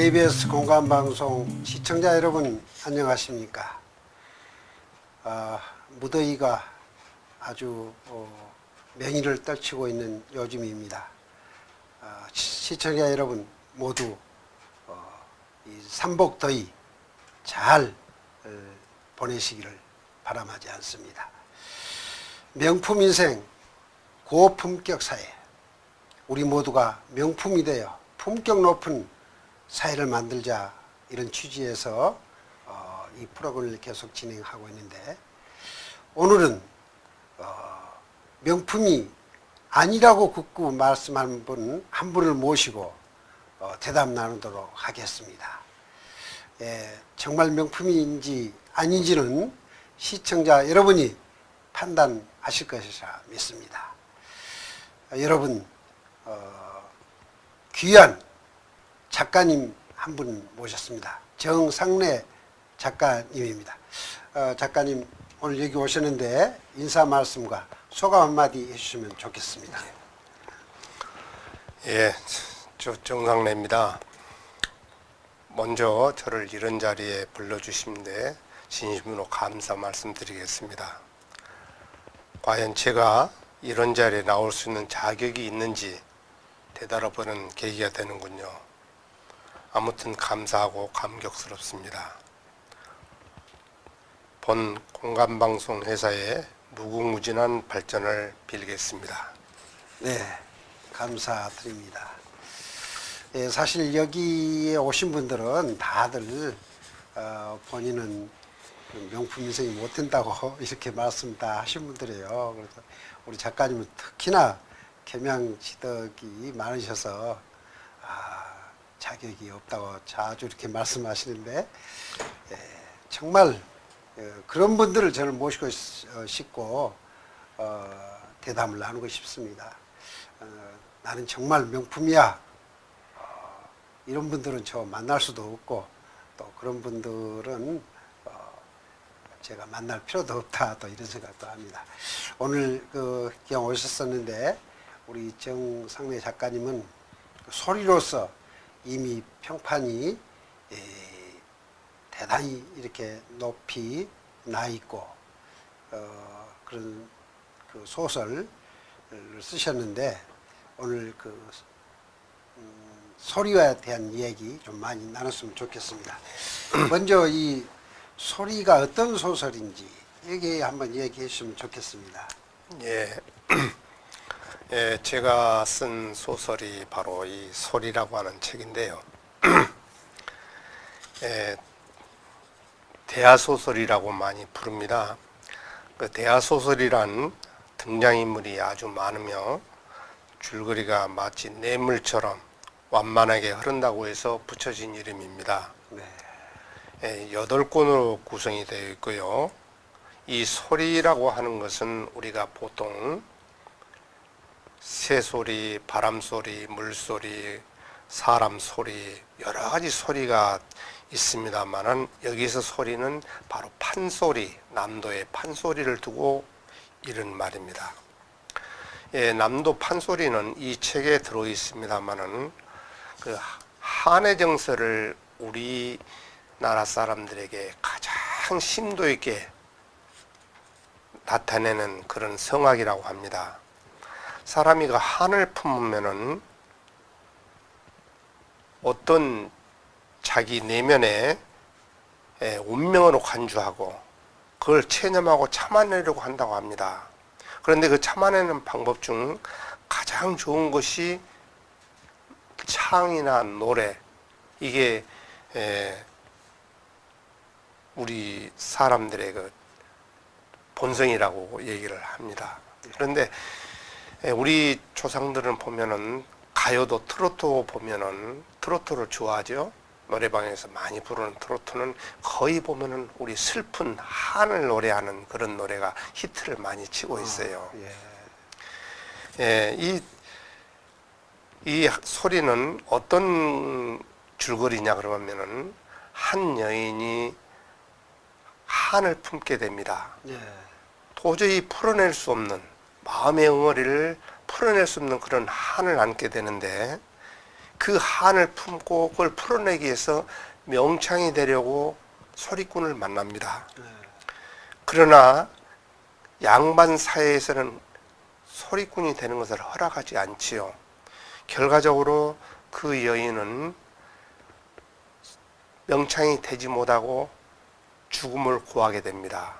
KBS 공감방송 시청자 여러분 안녕하십니까? 무더위가 아주 맹위를 떨치고 있는 요즘입니다. 시청자 여러분 모두 이 삼복더위 잘 보내시기를 바람하지 않습니다. 명품 인생 고품격 사회, 우리 모두가 명품이 되어 품격 높은 사회를 만들자, 이런 취지에서 이 프로그램을 계속 진행하고 있는데, 오늘은 명품이 아니라고 굳고 말씀한 한 분을 모시고 대답 나누도록 하겠습니다. 정말 명품인지 아닌지는 시청자 여러분이 판단하실 것이라 믿습니다. 여러분, 귀한 작가님 한 분 모셨습니다. 정상래 작가님입니다. 작가님 오늘 여기 오셨는데 인사 말씀과 소감 한마디 해주시면 좋겠습니다. 예, 저 정상래입니다. 먼저 저를 이런 자리에 불러주시는데 진심으로 감사 말씀드리겠습니다. 과연 제가 이런 자리에 나올 수 있는 자격이 있는지 되돌아보는 계기가 되는군요. 아무튼 감사하고 감격스럽습니다. 본 공감방송 회사의 무궁무진한 발전을 빌겠습니다. 네, 감사드립니다. 사실 여기에 오신 분들은 다들 본인은 명품 인생이 못 된다고 이렇게 말씀 다 하신 분들이에요. 그래서 우리 작가님은 특히나 겸양지덕이 많으셔서 자격이 없다고 자주 이렇게 말씀하시는데, 정말 그런 분들을 저는 모시고 싶고 대담을 나누고 싶습니다. 나는 정말 명품이야, 이런 분들은 저 만날 수도 없고, 또 그런 분들은 제가 만날 필요도 없다, 또 이런 생각도 합니다. 오늘 그냥 오셨었는데, 우리 정상래 작가님은 소리로서 이미 평판이 대단히 이렇게 높이 나 있고, 그런 그 소설을 쓰셨는데, 오늘 소리에 대한 이야기 좀 많이 나눴으면 좋겠습니다. 먼저 이 소리가 어떤 소설인지 여기 한번 얘기해 주시면 좋겠습니다. 예, 예, 제가 쓴 소설이 바로 이 소리라고 하는 책인데요. 대하소설이라고 많이 부릅니다. 그 대하소설이란 등장인물이 아주 많으며 줄거리가 마치 뇌물처럼 완만하게 흐른다고 해서 붙여진 이름입니다. 네. 8권으로 구성이 되어 있고요. 이 소리라고 하는 것은 우리가 보통 새소리, 바람소리, 물소리, 사람 소리, 여러 가지 소리가 있습니다만은, 여기서 소리는 바로 판소리, 남도의 판소리를 두고 이런 말입니다. 남도 판소리는 이 책에 들어 있습니다만은, 그 한해 정서를 우리나라 사람들에게 가장 심도 있게 나타내는 그런 성악이라고 합니다. 사람이 그 한을 품으면은 어떤 자기 내면에 운명으로 간주하고 그걸 체념하고 참아내려고 한다고 합니다. 그런데 그 참아내는 방법 중 가장 좋은 것이 창이나 노래, 이게 우리 사람들의 그 본성이라고 얘기를 합니다. 그런데 우리 조상들은 보면은 가요도 트로트 보면은 트로트를 좋아하죠. 노래방에서 많이 부르는 트로트는 거의 보면은 우리 슬픈 한을 노래하는 그런 노래가 히트를 많이 치고 있어요. 이 소리는 어떤 줄거리냐 그러면은, 한 여인이 한을 품게 됩니다. 도저히 풀어낼 수 없는 마음의 응어리를 풀어낼 수 없는 그런 한을 안게 되는데, 그 한을 품고 그걸 풀어내기 위해서 명창이 되려고 소리꾼을 만납니다. 그러나 양반 사회에서는 소리꾼이 되는 것을 허락하지 않지요. 결과적으로 그 여인은 명창이 되지 못하고 죽음을 고하게 됩니다.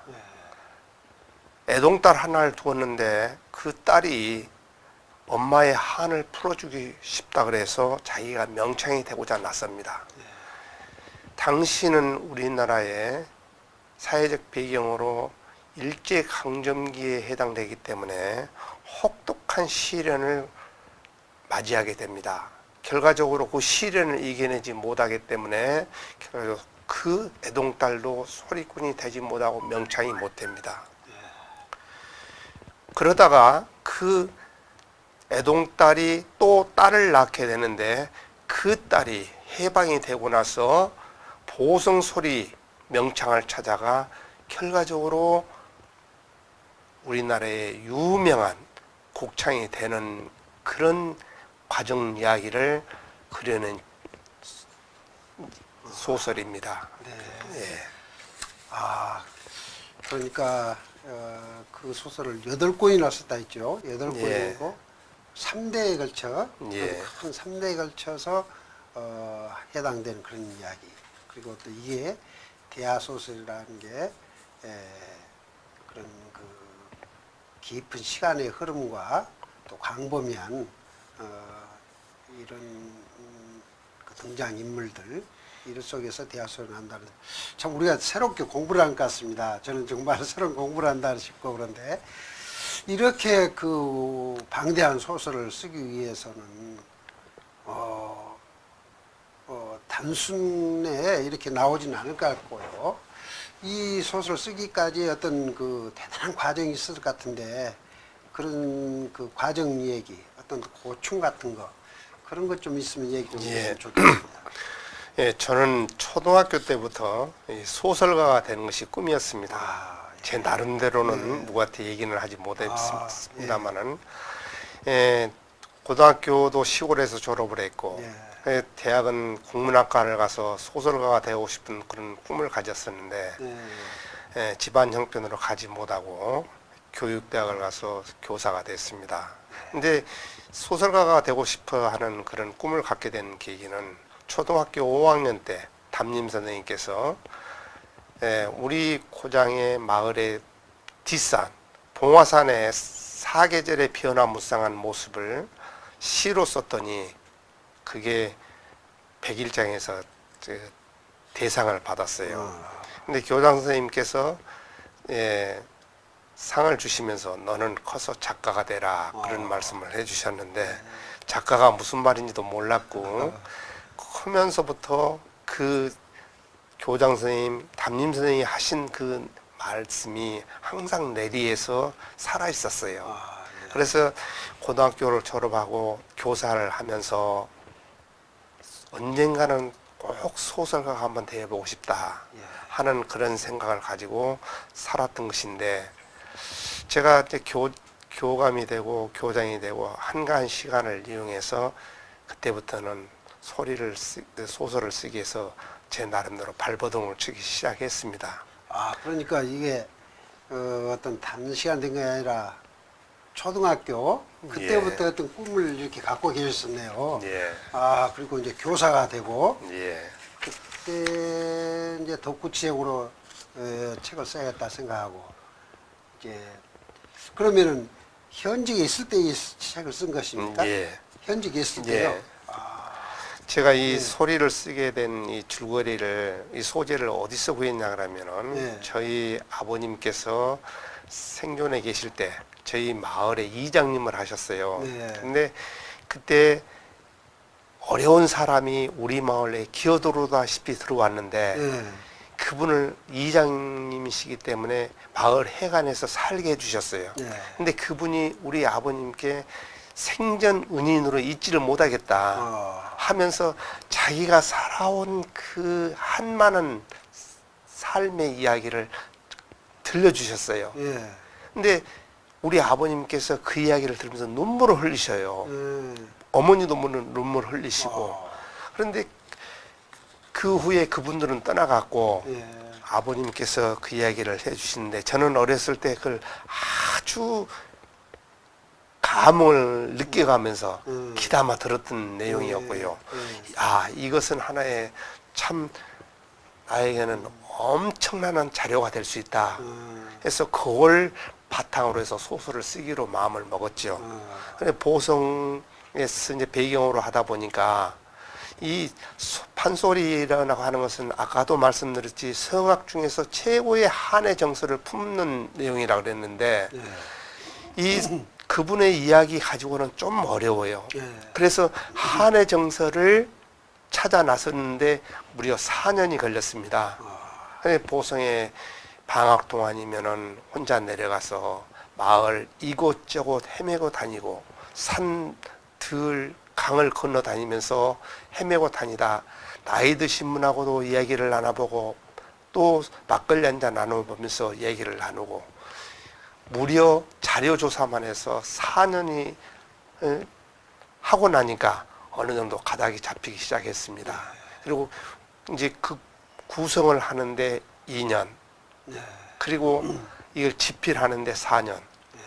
애동딸 하나를 두었는데 그 딸이 엄마의 한을 풀어주기 싶다 그래서 자기가 명창이 되고자 나섭니다. 당시는 우리나라의 사회적 배경으로 일제강점기에 해당되기 때문에 혹독한 시련을 맞이하게 됩니다. 결과적으로 그 시련을 이겨내지 못하기 때문에 결과적으로 그 애동딸도 소리꾼이 되지 못하고 명창이 못 됩니다. 그러다가 그 애동딸이 또 딸을 낳게 되는데 그 딸이 해방이 되고 나서 보성소리 명창을 찾아가 결과적으로 우리나라의 유명한 곡창이 되는 그런 과정 이야기를 그려낸 소설입니다. 네. 예. 아, 그러니까 그 소설을 8권이나 썼다 했죠. 8권이고 예. 3대에 걸쳐 예. 큰 3대에 걸쳐서 해당되는 그런 이야기. 그리고 또 이게 대하 소설이라는 게 그런 그 깊은 시간의 흐름과 또 광범위한 이런 그 등장 인물들 이런 속에서 대하소를 한다는, 참 우리가 새롭게 공부를 한 것 같습니다. 저는 정말 새로운 공부를 한다 싶고 그런데 이렇게 그 방대한 소설을 쓰기 위해서는 단순에 이렇게 나오지는 않을 것 같고요. 이 소설 쓰기까지 어떤 그 대단한 과정이 있을 것 같은데 그런 그 과정 얘기, 어떤 고충 같은 거 그런 것 좀 있으면 얘기 좀 해주시면 좋겠습니다. 예, 저는 초등학교 때부터 이 소설가가 되는 것이 꿈이었습니다. 제 나름대로는 누구한테 얘기는 하지 못했습니다만은 고등학교도 시골에서 졸업을 했고 대학은 국문학과를 가서 소설가가 되고 싶은 그런 꿈을 가졌었는데 집안 형편으로 가지 못하고 교육대학을 가서 교사가 됐습니다. 근데 소설가가 되고 싶어 하는 그런 꿈을 갖게 된 계기는 초등학교 5학년 때 담임 선생님께서 우리 고장의 마을의 뒷산 봉화산의 사계절의 변화무쌍한 모습을 시로 썼더니 그게 백일장에서 대상을 받았어요. 근데 교장 선생님께서 상을 주시면서 너는 커서 작가가 되라 그런 말씀을 해주셨는데 작가가 무슨 말인지도 몰랐고 크면서부터 그 교장 선생님, 담임 선생님이 하신 그 말씀이 항상 내리에서 살아 있었어요. 그래서 고등학교를 졸업하고 교사를 하면서 언젠가는 꼭 소설가가 한번 되어보고 싶다 하는 그런 생각을 가지고 살았던 것인데 제가 이제 교감이 되고 교장이 되고 한가한 시간을 이용해서 그때부터는 소설을 쓰기 위해서 제 나름대로 발버둥을 치기 시작했습니다. 아, 그러니까 이게 어떤 단시간 된 게 아니라 초등학교 그때부터 어떤 꿈을 이렇게 갖고 계셨었네요. 아, 그리고 이제 교사가 되고 그때 이제 덧구체적으로 책을 써야겠다 생각하고 이제 그러면은 현직에 있을 때 이 책을 쓴 것입니까? 현직에 있을 때요. 제가 이 소리를 쓰게 된 이 줄거리를 이 소재를 어디서 구했냐 그러면은 저희 아버님께서 생존해 계실 때 저희 마을에 이장님을 하셨어요. 근데 그때 어려운 사람이 우리 마을에 기어들어오다시피 들어왔는데 그분을 이장님이시기 때문에 마을 해관에서 살게 해주셨어요. 근데 그분이 우리 아버님께 생전 은인으로 잊지를 못하겠다 하면서 자기가 살아온 그 한많은 삶의 이야기를 들려주셨어요. 근데 우리 아버님께서 그 이야기를 들으면서 눈물을 흘리셔요. 어머니도 눈물 흘리시고 그런데 그 후에 그분들은 떠나갔고 예. 아버님께서 그 이야기를 해주시는데 저는 어렸을 때 그걸 아주 감흥을 느껴가면서 귀담아 들었던 내용이었고요. 아, 이것은 하나의 참 나에게는 엄청난 자료가 될 수 있다. 해서 그걸 바탕으로 해서 소설을 쓰기로 마음을 먹었죠. 근데 보성에서 이제 배경으로 하다 보니까 이 판소리라고 하는 것은 아까도 말씀드렸지 성악 중에서 최고의 한의 정서를 품는 내용이라고 그랬는데 이 그분의 이야기 가지고는 좀 어려워요. 그래서 한의 정서를 찾아 나섰는데 무려 4년이 걸렸습니다. 근데 보성에 방학 동안이면은 혼자 내려가서 마을 이곳저곳 헤매고 다니고 산, 들, 강을 건너 다니면서 헤매고 다니다 나이 드신 분하고도 이야기를 나눠보고 또 막걸리 한잔 나눠보면서 얘기를 나누고 무려 자료조사만 해서 4년이 하고 나니까 어느 정도 가닥이 잡히기 시작했습니다. 그리고 이제 그 구성을 하는데 2년 그리고 이걸 집필하는데 4년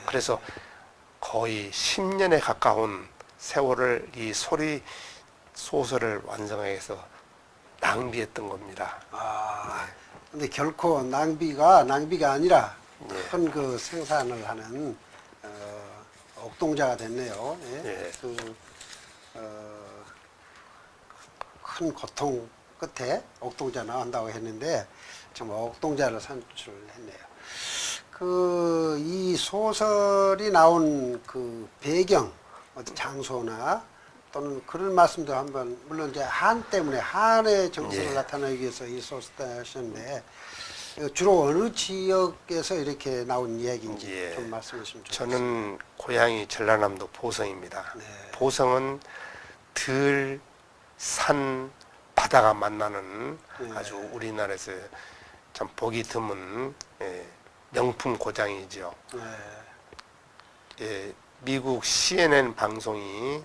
그래서 거의 10년에 가까운 세월을 이 소리 소설을 완성하기 위해서 낭비했던 겁니다. 근데 결코 낭비가 아니라 예. 큰 그 생산을 하는 옥동자가 됐네요. 예. 큰 고통 끝에 옥동자 나온다고 했는데 정말 옥동자를 산출했네요. 이 소설이 나온 그 배경, 어떤 장소나 또는 그런 말씀도 한번 물론 이제 한 때문에 한의 정서를 예. 나타내기 위해서 이 소설을 하셨는데 주로 어느 지역에서 이렇게 나온 이야기인지 예. 좀 말씀해 주시면 좋겠습니다. 저는 고향이 전라남도 보성입니다. 네. 보성은 들, 산, 바다가 만나는 아주 우리나라에서 참 보기 드문 명품 고장이죠. 미국 CNN 방송이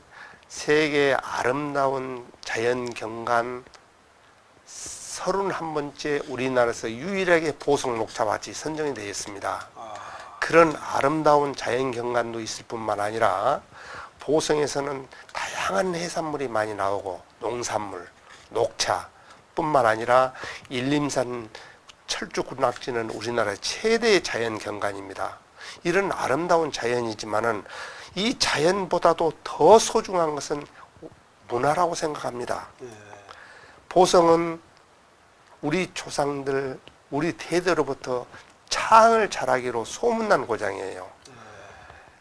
세계 아름다운 자연 경관 31번째 우리나라에서 유일하게 보성 녹차밭이 선정이 되어 있습니다. 그런 아름다운 자연 경관도 있을 뿐만 아니라 보성에서는 다양한 해산물이 많이 나오고 농산물, 녹차 뿐만 아니라 일림산 철쭉군락지는 우리나라의 최대의 자연 경관입니다. 이런 아름다운 자연이지만은 이 자연보다도 더 소중한 것은 문화라고 생각합니다. 보성은 우리 조상들, 우리 대대로부터 창을 잘하기로 소문난 고장이에요.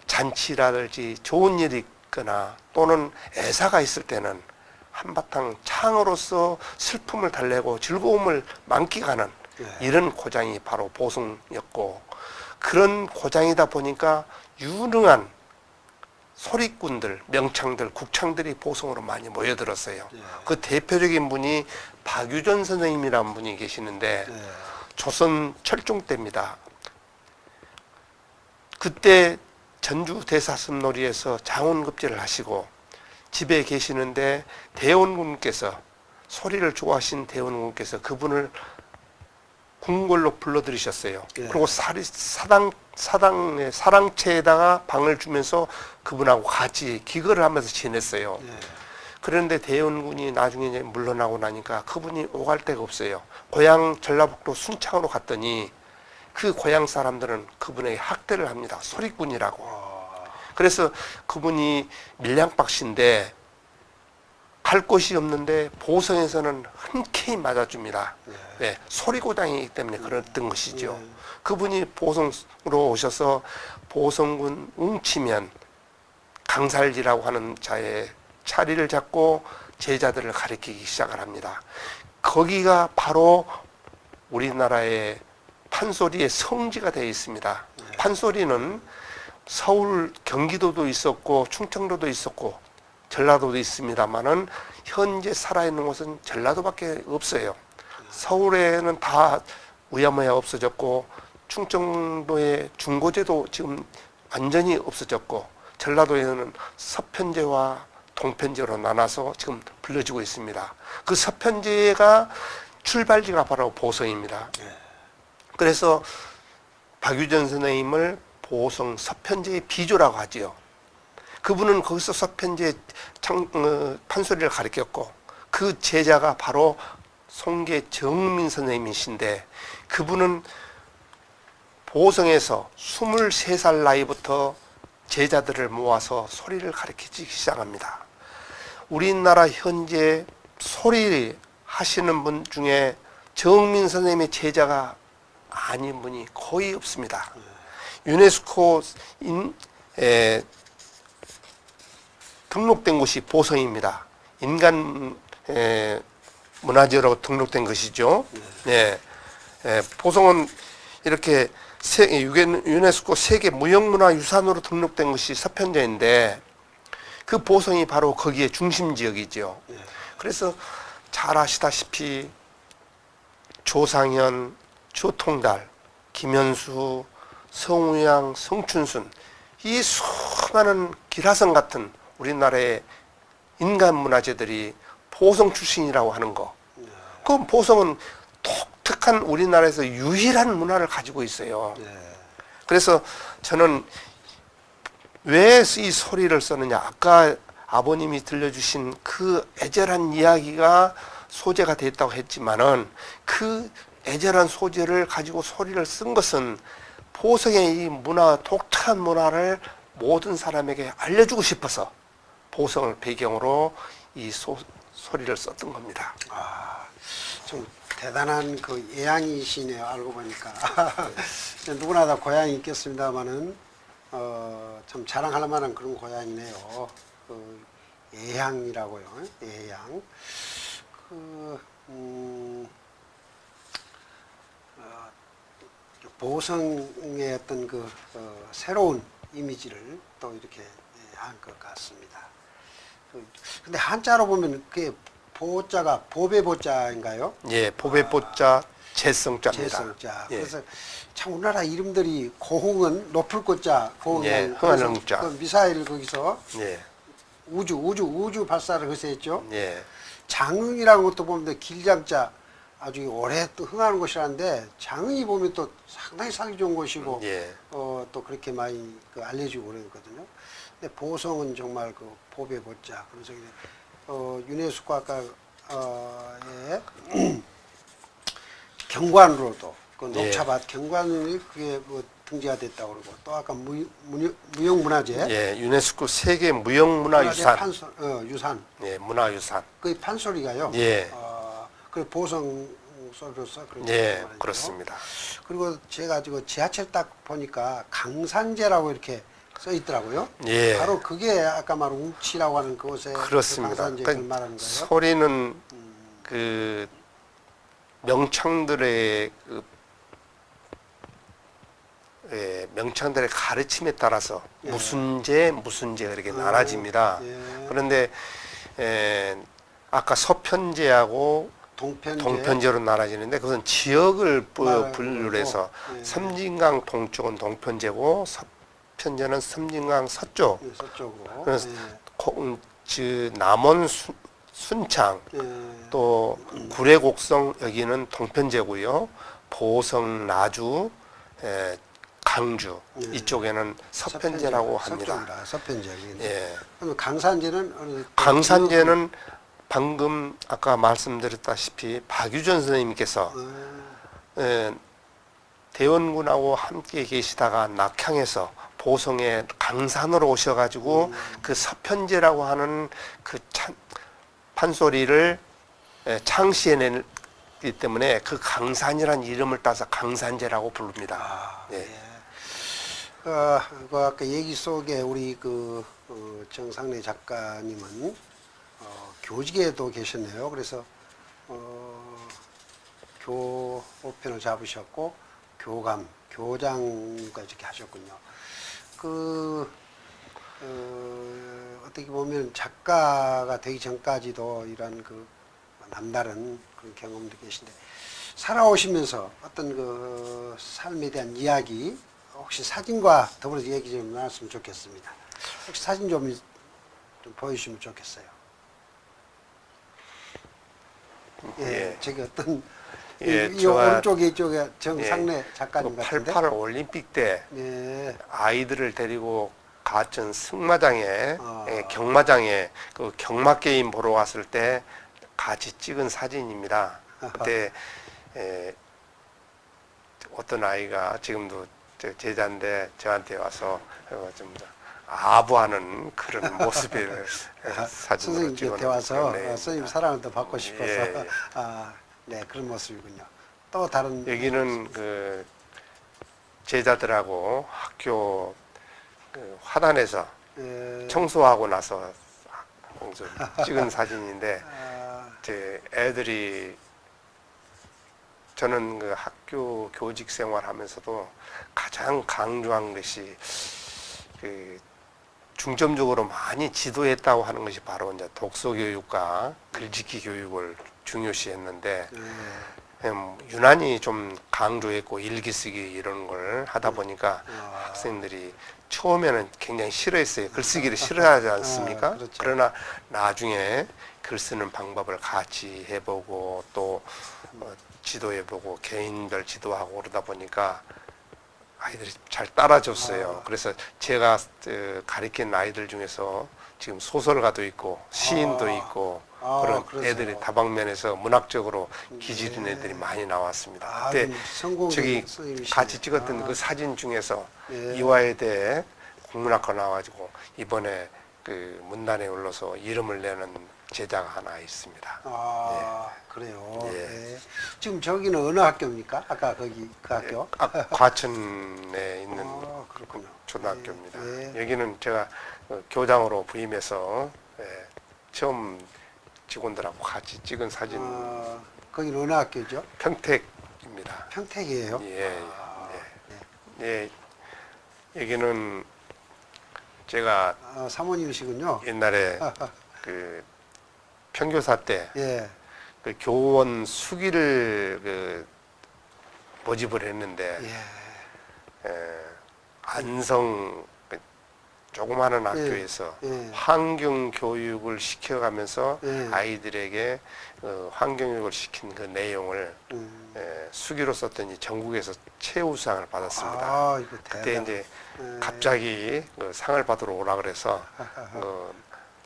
잔치라든지 좋은 일이 있거나 또는 애사가 있을 때는 한바탕 창으로서 슬픔을 달래고 즐거움을 만끽하는 이런 고장이 바로 보성이었고 그런 고장이다 보니까 유능한 소리꾼들, 명창들, 국창들이 보성으로 많이 모여들었어요. 그 대표적인 분이 박유전 선생님이라는 분이 계시는데 조선 철종 때입니다. 그때 전주 대사슴놀이에서 장원급제를 하시고 집에 계시는데 대원군께서 소리를 좋아하신 대원군께서 그분을 궁궐로 불러들이셨어요. 그리고 사랑채에다가 방을 주면서 그분하고 같이 기거를 하면서 지냈어요. 그런데 대원군이 나중에 이제 물러나고 나니까 그분이 오갈 데가 없어요. 고향 전라북도 순창으로 갔더니 그 고향 사람들은 그분에게 학대를 합니다. 소리꾼이라고. 그래서 그분이 밀양박씨인데 갈 곳이 없는데 보성에서는 흔쾌히 맞아줍니다. 네, 소리고장이기 때문에 그랬던 것이죠. 그분이 보성으로 오셔서 보성군 웅치면 강살지라고 하는 자의 자리를 잡고 제자들을 가르치기 시작을 합니다. 거기가 바로 우리나라의 판소리의 성지가 되어 있습니다. 판소리는 서울, 경기도도 있었고 충청도도 있었고 전라도도 있습니다만은 현재 살아있는 곳은 전라도밖에 없어요. 서울에는 다 우야무야 없어졌고 충청도의 중고제도 지금 완전히 없어졌고 전라도에는 서편제와 동편제로 나눠서 지금 불려지고 있습니다. 그 서편제가 출발지가 바로 보성입니다. 그래서 박유전 선생님을 보성 서편제의 비조라고 하지요. 그분은 거기서 서편제 판소리를 가르쳤고 그 제자가 바로 송계 정민 선생님이신데 그분은 보성에서 23살 나이부터 제자들을 모아서 소리를 가르치기 시작합니다. 우리나라 현재 소리 하시는 분 중에 정민 선생님의 제자가 아닌 분이 거의 없습니다. 유네스코 등록된 곳이 보성입니다. 인간 문화재로 등록된 것이죠. 네. 보성은 이렇게 유네스코 세계 무형문화유산으로 등록된 것이 서편제인데 그 보성이 바로 거기에 중심 지역이죠. 그래서 잘 아시다시피 조상현, 조통달, 김현수, 성우양, 성춘순 이 수많은 기라성 같은 우리나라의 인간 문화재들이 보성 출신이라고 하는 거. 그 보성은 독특한 우리나라에서 유일한 문화를 가지고 있어요. 그래서 저는 왜 이 소리를 썼느냐. 아까 아버님이 들려주신 그 애절한 이야기가 소재가 됐다고 했지만은 그 애절한 소재를 가지고 소리를 쓴 것은 보성의 이 문화, 독특한 문화를 모든 사람에게 알려주고 싶어서 보성을 배경으로 이 소리를 썼던 겁니다. 좀 대단한 그 예양이시네요. 알고 보니까 누구나 다 고향이 있겠습니다만은 참 자랑할 만한 그런 고향이네요. 그 예양이라고요. 예양. 보성의 어떤 그 새로운 이미지를 또 이렇게 한 것 같습니다. 근데 한자로 보면 그게 보자가 보배 보자인가요? 예, 보배 보자 재성자입니다. 재성자. 예. 그래서 참 우리나라 이름들이 고흥은 높을 꽃자, 고흥은 예, 흥한흥자. 그 미사일 거기서 예, 우주 발사를 거기서 했죠. 예, 장흥이라는 것도 보면 길장자 아주 오래 또 흥하는 곳이라는데 장흥이 보면 또 상당히 살기 좋은 곳이고 예. 또 그렇게 많이 알려지고 그러거든요. 근데 보성은 정말 그 보배 보자. 그래서 유네스코 아까 경관으로도 그 녹차밭 경관이 그게 뭐 등재가 됐다고 그러고 또 아까 무형문화재 예, 유네스코 세계 무형문화유산. 유산 예, 문화유산. 그 판소리가요. 예. 그 보성 소리로서 그렇게 예, 말이죠. 그렇습니다. 그리고 제가 지금 지하철 딱 보니까 강산제라고 이렇게 써 있더라고요. 예. 바로 그게 아까 말한 웅치라고 하는 그곳에 그렇습니다. 그 강산제를 말하는 거예요. 소리는 그 명창들의 명창들의 가르침에 따라서 예. 무슨 제 그렇게 나눠집니다. 예. 그런데 아까 서편제하고 동편제로 나눠지는데 그것은 지역을 분류를 해서 예. 섬진강 동쪽은 동편제고 서편제는 섬진강 서쪽. 예, 서쪽으로. 그래서 남원 순창 예. 또 구례곡성 여기는 동편제고요. 보성 나주 강주 예. 이쪽에는 서편제라고 합니다. 서편제. 예. 그럼 강산제는 어느 강산제는 방금 아까 말씀드렸다시피 박유전 선생님께서 대원군하고 함께 계시다가 낙향에서 보성의 강산으로 오셔가지고 그 서편제라고 하는 그 판소리를 창시해냈기 때문에 그 강산이라는 이름을 따서 강산제라고 부릅니다. 예. 그 아까 얘기 속에 우리 정상래 작가님은 교직에도 계셨네요. 그래서 교편을 잡으셨고 교장까지 이렇게 하셨군요. 어떻게 보면 작가가 되기 전까지도 이런 남다른 그런 경험도 계신데 살아오시면서 어떤 삶에 대한 이야기 혹시 사진과 더불어서 얘기 좀 나눴으면 좋겠습니다. 혹시 사진 좀 좀 보여주시면 좋겠어요. 예, 예. 저기 어떤 예, 이 제가 오른쪽에 이쪽에 정상래 작가님 그 같은데. 88 올림픽 때 예, 아이들을 데리고 가천 승마장에 아. 경마장에 그 경마 게임 보러 왔을 때 같이 찍은 사진입니다. 그때 어떤 아이가 지금도 제자인데 저한테 와서 좀 아부하는 그런 모습을 사진으로 선생님 곁에 찍어놓은 와서 그런 내용입니다. 선생님 사랑을 더 받고 싶어서 예, 예. 네, 그런 모습이군요. 또 다른 여기는 그 제자들하고 학교 그 화단에서 예, 청소하고 나서 좀 찍은 사진인데 아, 제 애들이 저는 그 학교 교직 생활하면서도 가장 강조한 것이 그 중점적으로 많이 지도했다고 하는 것이 바로 이제 독서 교육과 글짓기 교육을 중요시했는데 유난히 좀 강조했고 일기 쓰기 이런 걸 하다 보니까 학생들이 처음에는 굉장히 싫어했어요. 글쓰기를 싫어하지 않습니까? 그렇죠. 그러나 나중에 글 쓰는 방법을 같이 해보고 또 지도해보고 개인별 지도하고 그러다 보니까 아이들이 잘 따라줬어요. 그래서 제가 가르친 아이들 중에서 지금 소설가도 있고 시인도 있고 그런 그러세요. 애들이 다방면에서 문학적으로 기질인 애들이 많이 나왔습니다. 그때 성공적인 저기 선생님이시네요. 같이 찍었던 그 사진 중에서 예. 이화여대 국문학과 나와가지고 이번에 그 문단에 올라서 이름을 내는 제자가 하나 있습니다. 그래요. 예. 예. 지금 저기는 어느 학교입니까? 아까 거기 그 학교? 과천에 있는 그렇군요. 초등학교입니다. 예. 여기는 제가 교장으로 부임해서 처음 직원들하고 같이 찍은 사진 거기는 어느 학교죠? 평택입니다. 평택이에요. 예, 예. 예. 여기는 제가 사모님이시군요. 옛날에 그 평교사 때 예. 그 교원 수기를 그 모집을 했는데 예. 안성 그 조그마한 학교에서 예. 환경 교육을 시켜가면서 예. 아이들에게 환경 교육을 시킨 그 내용을 음. 수기로 썼더니 전국에서 최우수상을 받았습니다. 이거 그때 대단. 이제 예. 갑자기 그 상을 받으러 오라 그래서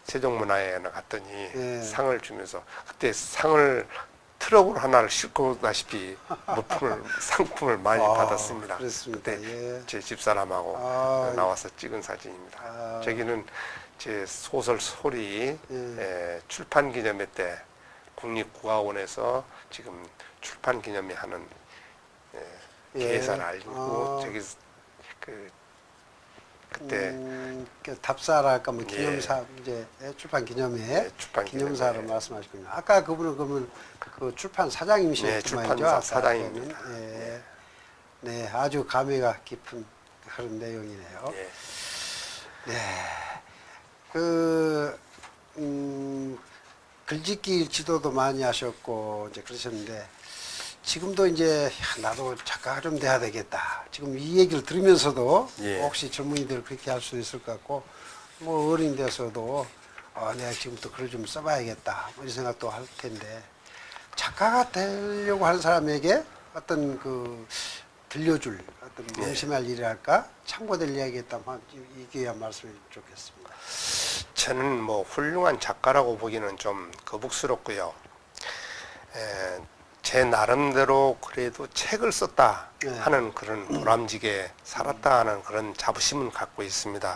세종문화회에 갔더니 예. 상을 주면서 그때 상을 트럭으로 하나를 싣고 오다시피 상품을 많이 받았습니다. 그렇습니다. 그때 예. 제 집사람하고 나와서 찍은 사진입니다. 저기는 제 소설 소리 출판 기념회 때 국립국어원에서 지금 출판 기념회 하는 계사를 알리고 저기 그때 그 답사랄까 뭐 기념사 이제 출판 기념회 출판 기념사를 기념회. 말씀하시군요. 아까 그분은 그러면 그 출판 사장님이셨구만요. 네, 출판사 사장입니다. 예. 네, 아주 감회가 깊은 그런 내용이네요. 예. 네, 그 글짓기 지도도 많이 하셨고 이제 그러셨는데 지금도 이제 나도 작가가 좀 돼야 되겠다. 지금 이 얘기를 들으면서도 예. 혹시 젊은이들 그렇게 할 수도 있을 것 같고 뭐 어린 돼서도 내가 지금부터 글을 좀 써봐야겠다 뭐 이런 생각도 할 텐데 작가가 되려고 하는 사람에게 어떤 그 들려줄 어떤 명심할 일이랄까 참고될 이야기 있다면 이 기회에 말씀해 주면 좋겠습니다. 저는 뭐 훌륭한 작가라고 보기는 좀 거북스럽고요. 제 나름대로 그래도 책을 썼다 하는 그런 보람지게 살았다 하는 그런 자부심은 갖고 있습니다.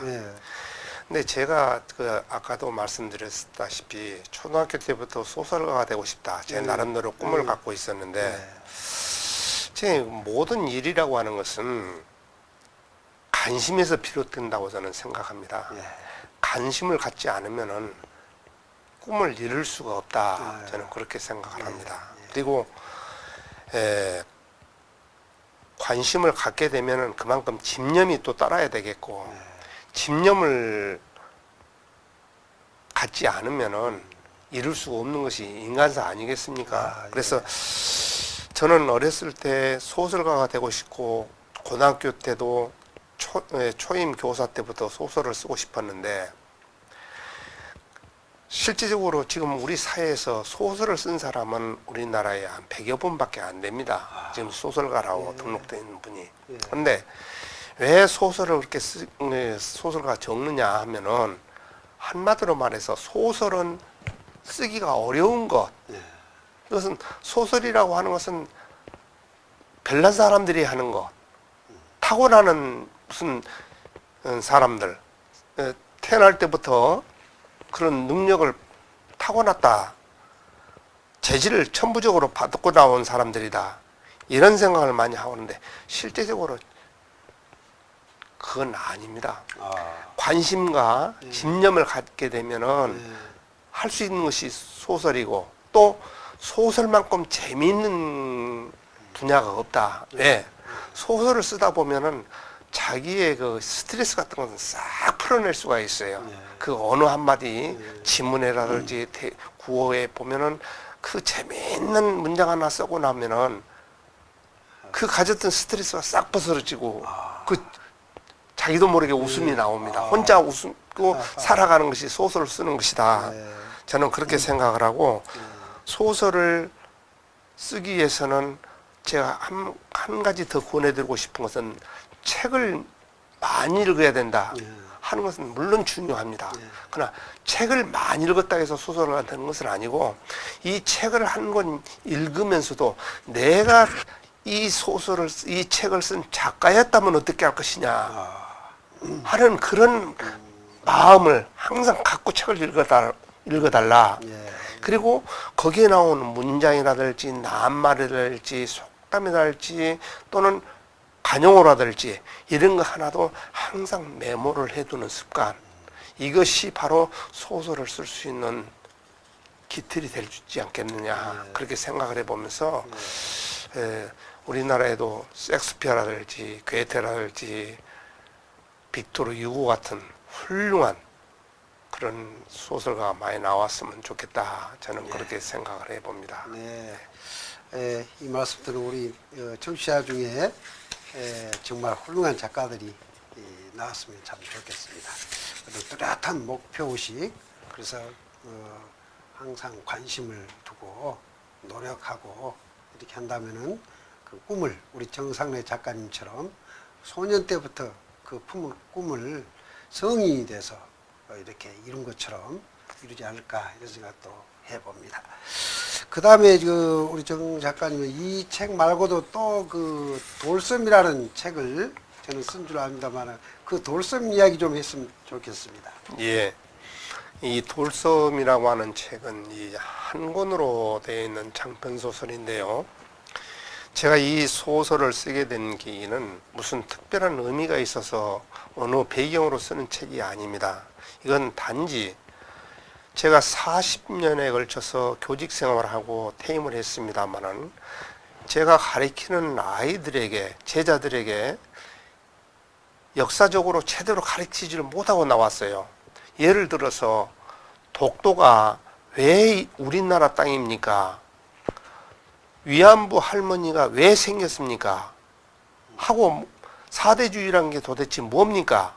근데 제가 그 아까도 말씀드렸다시피 초등학교 때부터 소설가가 되고 싶다. 제 나름대로 꿈을 갖고 있었는데 제 모든 일이라고 하는 것은 관심에서 비롯된다고 저는 생각합니다. 관심을 갖지 않으면은 꿈을 이룰 수가 없다. 저는 그렇게 생각을 합니다. 그리고 관심을 갖게 되면은 그만큼 집념이 또 따라야 되겠고 집념을 갖지 않으면은 이룰 수가 없는 것이 인간사 아니겠습니까? 그래서 저는 어렸을 때 소설가가 되고 싶고 고등학교 때도 초임 교사 때부터 소설을 쓰고 싶었는데 실질적으로 지금 우리 사회에서 소설을 쓴 사람은 우리나라에 한 100여 분밖에 안 됩니다. 지금 소설가라고 등록되어 있는 분이. 그런데 왜 소설을 그렇게 소설가 적느냐 하면은 한마디로 말해서 소설은 쓰기가 어려운 것. 이것은 소설이라고 하는 것은 별난 사람들이 하는 것. 타고나는 무슨 사람들. 태어날 때부터 그런 능력을 타고났다. 재질을 천부적으로 받고 나온 사람들이다. 이런 생각을 많이 하는데 실제적으로 그건 아닙니다. 관심과 집념을 갖게 되면은 할 수 있는 것이 소설이고 또 소설만큼 재미있는 분야가 없다. 왜? 소설을 쓰다 보면은 자기의 그 스트레스 같은 것은 싹 풀어낼 수가 있어요. 그 어느 한마디 지문에라든지 구어에 보면은 그 재미있는 문장 하나 쓰고 나면은 그 가졌던 스트레스가 싹 벗어지고 그 자기도 모르게 웃음이 나옵니다. 혼자 웃고 살아가는 것이 소설을 쓰는 것이다. 저는 그렇게 생각을 하고 소설을 쓰기 위해서는 제가 한 가지 더 권해드리고 싶은 것은 책을 많이 읽어야 된다 하는 것은 물론 중요합니다. 그러나 책을 많이 읽었다 해서 소설가 되는 것은 아니고 이 책을 한 권 읽으면서도 내가 이 책을 쓴 작가였다면 어떻게 할 것이냐 하는 그런 마음을 항상 갖고 책을 읽어달라. 그리고 거기에 나오는 문장이라든지 낱말이라든지 속담이라든지 또는 관용어라든지 이런 거 하나도 항상 메모를 해두는 습관. 이것이 바로 소설을 쓸 수 있는 기틀이 되지 않겠느냐 그렇게 생각을 해보면서 우리나라에도 섹스피어라든지 괴테라든지 빅토르 유고 같은 훌륭한 그런 소설가가 많이 나왔으면 좋겠다. 저는 그렇게 생각을 해봅니다. 이 말씀 들은 우리 청취자 중에 정말 훌륭한 작가들이 나왔으면 참 좋겠습니다. 뚜렷한 목표의식, 그래서 항상 관심을 두고 노력하고 이렇게 한다면은 그 꿈을 우리 정상래 작가님처럼 소년 때부터 그 품은 꿈을 성인이 돼서 이렇게 이룬 것처럼 이루지 않을까 이런 생각도 해봅니다. 그 다음에 우리 정 작가님은 이 책 말고도 또 그 돌섬이라는 책을 저는 쓴 줄 압니다만 그 돌섬 이야기 좀 했으면 좋겠습니다. 예. 이 돌섬이라고 하는 책은 이 한 권으로 되어 있는 장편 소설인데요. 제가 이 소설을 쓰게 된 계기는 무슨 특별한 의미가 있어서 어느 배경으로 쓰는 책이 아닙니다. 이건 단지 제가 40년에 걸쳐서 교직 생활을 하고 퇴임을 했습니다만은 제가 가르치는 아이들에게, 제자들에게 역사적으로 제대로 가르치지를 못하고 나왔어요. 예를 들어서 독도가 왜 우리나라 땅입니까? 위안부 할머니가 왜 생겼습니까? 하고 사대주의라는 게 도대체 뭡니까?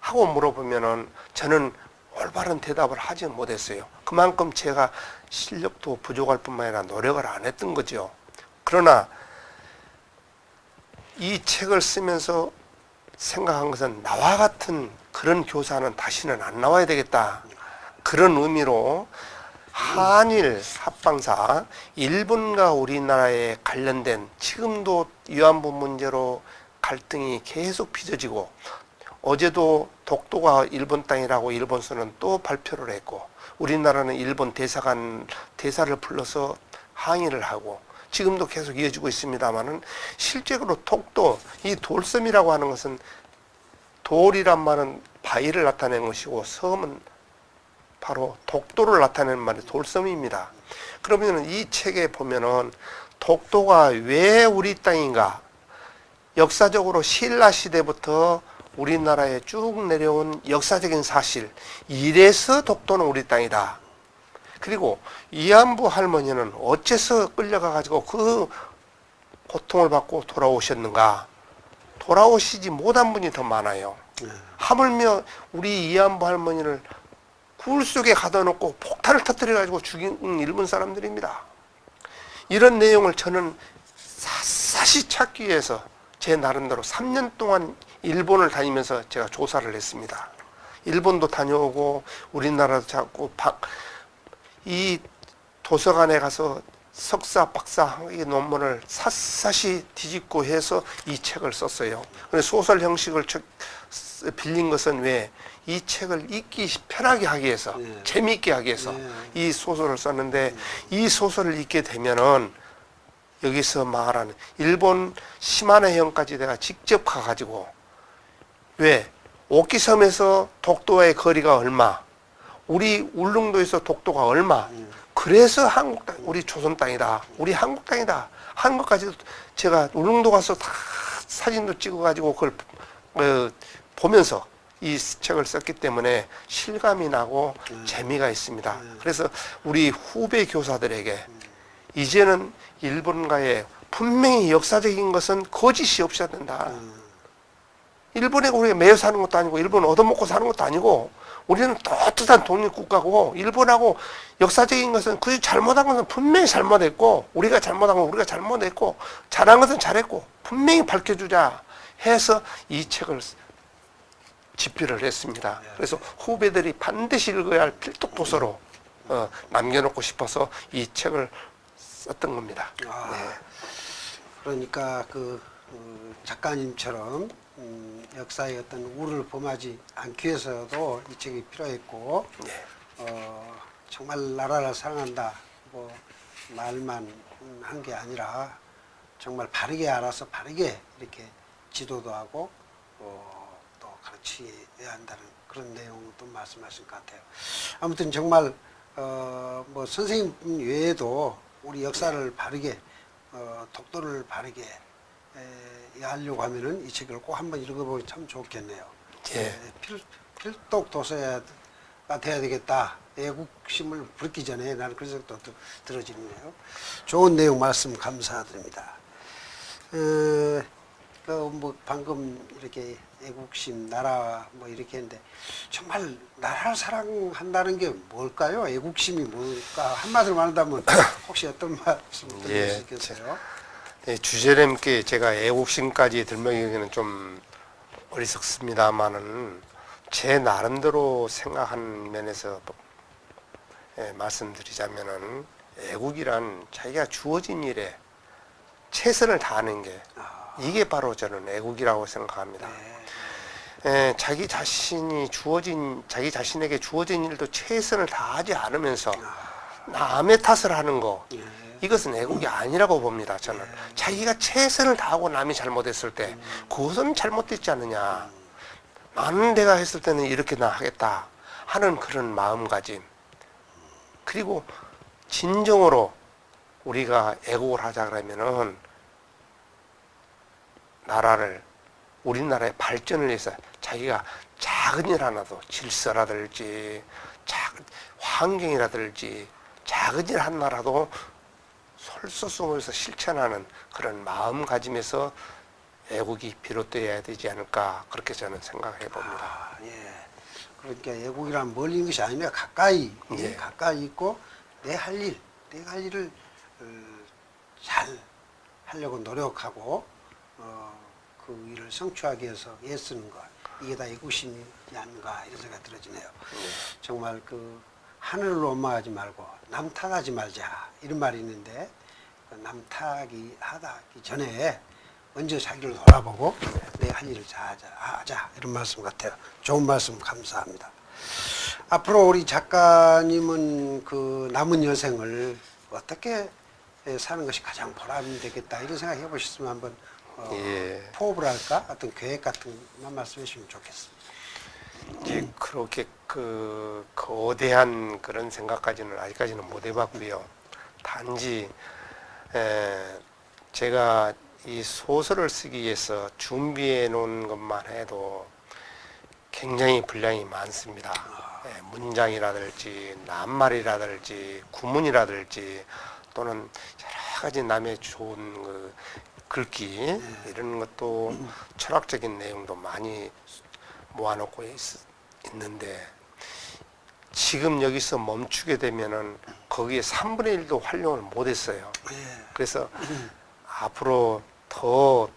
하고 물어보면은 저는 올바른 대답을 하지 못했어요. 그만큼 제가 실력도 부족할 뿐만 아니라 노력을 안 했던 거죠. 그러나 이 책을 쓰면서 생각한 것은 나와 같은 그런 교사는 다시는 안 나와야 되겠다. 그런 의미로 한일 합방사, 일본과 우리나라에 관련된 지금도 위안부 문제로 갈등이 계속 빚어지고 어제도 독도가 일본 땅이라고 일본서는 또 발표를 했고 우리나라는 일본 대사를 불러서 항의를 하고 지금도 계속 이어지고 있습니다만은 실제로 독도, 이 돌섬이라고 하는 것은 돌이란 말은 바위를 나타내는 것이고 섬은 바로 독도를 나타내는 말이 돌섬입니다. 그러면 이 책에 보면은 독도가 왜 우리 땅인가? 역사적으로 신라 시대부터 우리나라에 쭉 내려온 역사적인 사실. 이래서 독도는 우리 땅이다. 그리고 위안부 할머니는 어째서 끌려가가지고 그 고통을 받고 돌아오셨는가? 돌아오시지 못한 분이 더 많아요. 하물며 우리 위안부 할머니를 굴 속에 가둬놓고 폭탄을 터뜨려가지고 죽인 일본 사람들입니다. 이런 내용을 저는 샅샅이 찾기 위해서 제 나름대로 3년 동안 일본을 다니면서 제가 조사를 했습니다. 일본도 다녀오고 우리나라도 찾고 이 도서관에 가서 석사, 박사 이 논문을 샅샅이 뒤집고 해서 이 책을 썼어요. 근데 소설 형식을 빌린 것은 왜? 이 책을 읽기 편하게 하기 위해서, 네. 재미있게 하기 위해서 네. 이 소설을 썼는데 이 소설을 읽게 되면은 여기서 말하는 일본 시마네현까지 내가 직접 가가지고 왜? 오키섬에서 독도의 거리가 얼마? 우리 울릉도에서 독도가 얼마? 그래서 한국 땅, 우리 조선 땅이다. 우리 한국 땅이다. 하는 것까지도 제가 울릉도 가서 다 사진도 찍어가지고 그걸 보면서 이 책을 썼기 때문에 실감이 나고 재미가 있습니다. 그래서 우리 후배 교사들에게 이제는 일본과의 분명히 역사적인 것은 거짓이 없어야 된다. 일본에 우리가 매여 사는 것도 아니고 일본 얻어먹고 사는 것도 아니고 우리는 떳떳한 독립국가고 일본하고 역사적인 것은 그 잘못한 것은 분명히 잘못했고 우리가 잘못한 건 우리가 잘못했고 잘한 것은 잘했고 분명히 밝혀주자 해서 이 책을 집필을 했습니다. 그래서 후배들이 반드시 읽어야 할 필독 도서로 남겨놓고 싶어서 이 책을 썼던 겁니다. 네. 그러니까 작가님처럼 역사의 어떤 우를 범하지 않기 위해서도 이 책이 필요했고 네. 정말 나라를 사랑한다 뭐 말만 한 게 아니라 정말 바르게 알아서 바르게 이렇게 지도도 하고 또 가르쳐야 한다는 그런 내용도 말씀하신 것 같아요. 아무튼 정말 뭐 선생님 외에도 우리 역사를 바르게 독도를 바르게 하려고 하면은 이 책을 꼭 한번 읽어보면 참 좋겠네요. 예. 필독 도서가 돼야 되겠다. 애국심을 부르기 전에 나는 그런 생각도 들어지네요. 좋은 내용 말씀 감사드립니다. 뭐 방금 이렇게 애국심, 나라 뭐 이렇게 했는데 정말 나라를 사랑한다는 게 뭘까요? 애국심이 뭘까? 한마디로 말한다면 혹시 어떤 말씀 드릴 수 있겠어요? 예, 주제님께 제가 애국심까지 들먹이기는 좀 어리석습니다만은 제 나름대로 생각한 면에서 말씀드리자면은 애국이란 자기가 주어진 일에 최선을 다하는 게 이게 바로 저는 애국이라고 생각합니다. 자기 자신에게 주어진 일도 최선을 다하지 않으면서 남의 탓을 하는 거 이것은 애국이 아니라고 봅니다. 저는 자기가 최선을 다하고 남이 잘못했을 때 그것은 잘못됐지 않느냐. 나는 내가 했을 때는 이렇게 나 하겠다 하는 그런 마음가짐. 그리고 진정으로 우리가 애국을 하자 그러면은 우리나라의 발전을 위해서 자기가 작은 일 하나도 질서라든지 환경이라든지 작은 일 하나라도 솔선수범해서 실천하는 그런 마음가짐에서 애국이 비롯되어야 되지 않을까 그렇게 저는 생각해 봅니다. 예. 그러니까 애국이란 멀리 있는 것이 아니라 가까이 예. 가까이 있고 내가 할 일을 잘 하려고 노력하고 그 일을 성취하기 위해서 애쓰는 것 이게 다 애국심이 아닌가 이런 생각이 들어지네요. 정말 하늘로 원망하지 말고 남 탓하지 말자 이런 말이 있는데 남 탓하기 전에 먼저 자기를 돌아보고 내 할 일을 하자 이런 말씀 같아요. 좋은 말씀 감사합니다. 앞으로 우리 작가님은 남은 여생을 어떻게 사는 것이 가장 보람이 되겠다 이런 생각 해보셨으면 한번 포업을 할까 어떤 계획 같은 것만 말씀해 주시면 좋겠습니다. 이제 그렇게 거대한 그런 생각까지는 아직까지는 못 해봤고요. 단지 제가 이 소설을 쓰기 위해서 준비해 놓은 것만 해도 굉장히 분량이 많습니다. 문장이라든지 낱말이라든지 구문이라든지 또는 여러 가지 남의 좋은 글귀 이런 것도 철학적인 내용도 많이 모아놓고 있는데 지금 여기서 멈추게 되면은 거기에 3분의 1도 활용을 못했어요. 예. 그래서 앞으로 더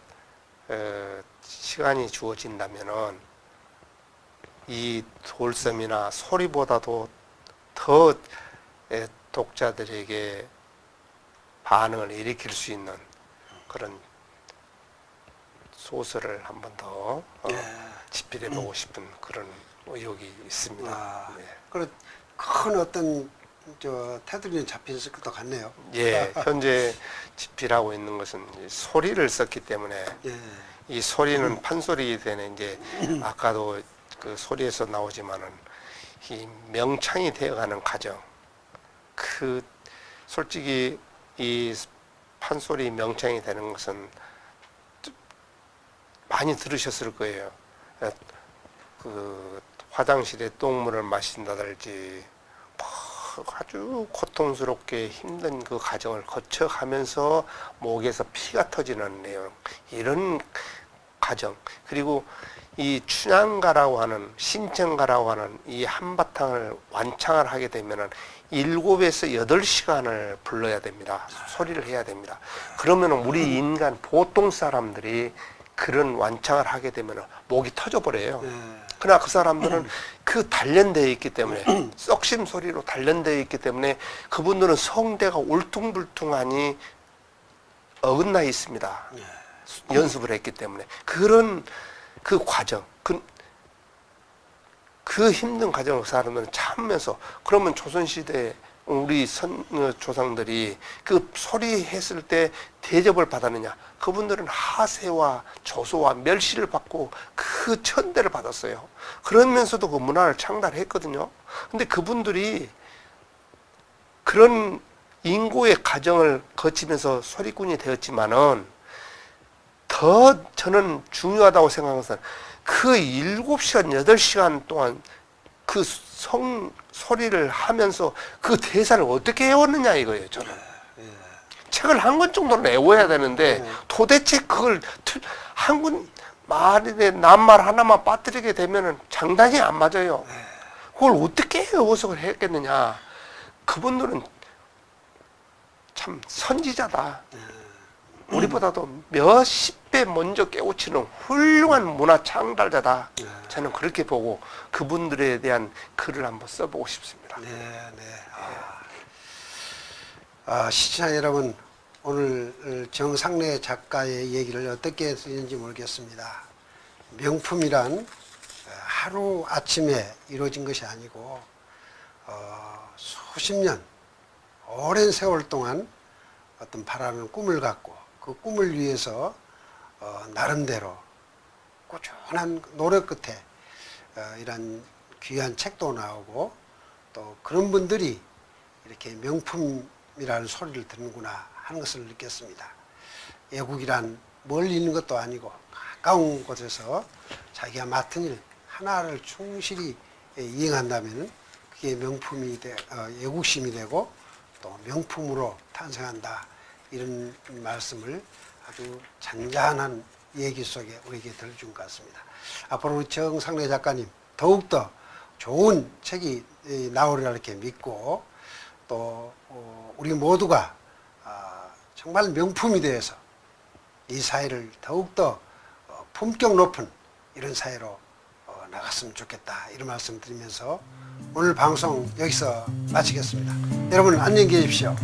시간이 주어진다면은 이 돌섬이나 소리보다도 더 독자들에게 반응을 일으킬 수 있는 그런 소설을 한 번 더 집필해보고 싶은 그런 의욕이 있습니다. 아, 네. 그런 큰 어떤 테두리는 잡혔을 것도 같네요. 예, 현재 집필하고 있는 것은 이제 소리를 썼기 때문에 예. 이 소리는 판소리 되는 이제 아까도 그 소리에서 나오지만은 이 명창이 되어가는 과정. 그 솔직히 이 판소리 명창이 되는 것은 많이 들으셨을 거예요. 그 화장실에 똥물을 마신다든지 아주 고통스럽게 힘든 그 과정을 거쳐가면서 목에서 피가 터지는 내용, 이런 과정, 그리고 이 춘향가라고 하는, 신청가라고 하는 이 한바탕을 완창을 하게 되면은 7에서 8시간을 불러야 됩니다. 소리를 해야 됩니다. 그러면 우리 인간 보통 사람들이 그런 완창을 하게 되면 목이 터져버려요. 그러나 그 사람들은 그 단련되어 있기 때문에, 썩심 소리로 단련되어 있기 때문에 그분들은 성대가 울퉁불퉁하니 어긋나 있습니다. 연습을 했기 때문에. 그런 그 과정, 그 힘든 과정을 사람들은 참으면서, 그러면 조선시대 우리 조상들이 그 소리 했을 때 대접을 받았느냐? 그분들은 하세와 조소와 멸시를 받고 그 천대를 받았어요. 그러면서도 그 문화를 창달했거든요. 근데 그분들이 그런 인고의 과정을 거치면서 소리꾼이 되었지만은 더 저는 중요하다고 생각하는 것은 그 7시간, 8시간 동안 그 소리를 하면서 그 대사를 어떻게 외웠느냐 이거예요, 저는. 책을 한 권 정도는 외워야 되는데 도대체 그걸 한 권 말에 낱말 하나만 빠뜨리게 되면은 장단이 안 맞아요. 그걸 어떻게 외워서 했겠느냐. 그분들은 참 선지자다. 우리보다도 몇십 배 먼저 깨우치는 훌륭한 문화 창달자다. 저는 그렇게 보고 그분들에 대한 글을 한번 써보고 싶습니다. 네. 시청자 여러분, 오늘 정상래 작가의 얘기를 어떻게 들었는지 모르겠습니다. 명품이란 하루 아침에 이루어진 것이 아니고 수십 년, 오랜 세월 동안 어떤 바라는 꿈을 갖고 그 꿈을 위해서 나름대로 꾸준한 노력 끝에 이런 귀한 책도 나오고, 또 그런 분들이 이렇게 명품이라는 소리를 듣는구나 하는 것을 느꼈습니다. 애국이란 멀리 있는 것도 아니고 가까운 곳에서 자기가 맡은 일 하나를 충실히 이행한다면 그게 명품이 애국심이 되고 또 명품으로 탄생한다, 이런 말씀을 아주 잔잔한 얘기 속에 우리에게 들려준 것 같습니다. 앞으로 우리 정상래 작가님 더욱더 좋은 책이 나오리라 이렇게 믿고, 또 우리 모두가 정말 명품이 되어서 이 사회를 더욱더 품격 높은 이런 사회로 나갔으면 좋겠다, 이런 말씀 드리면서 오늘 방송 여기서 마치겠습니다. 여러분 안녕히 계십시오.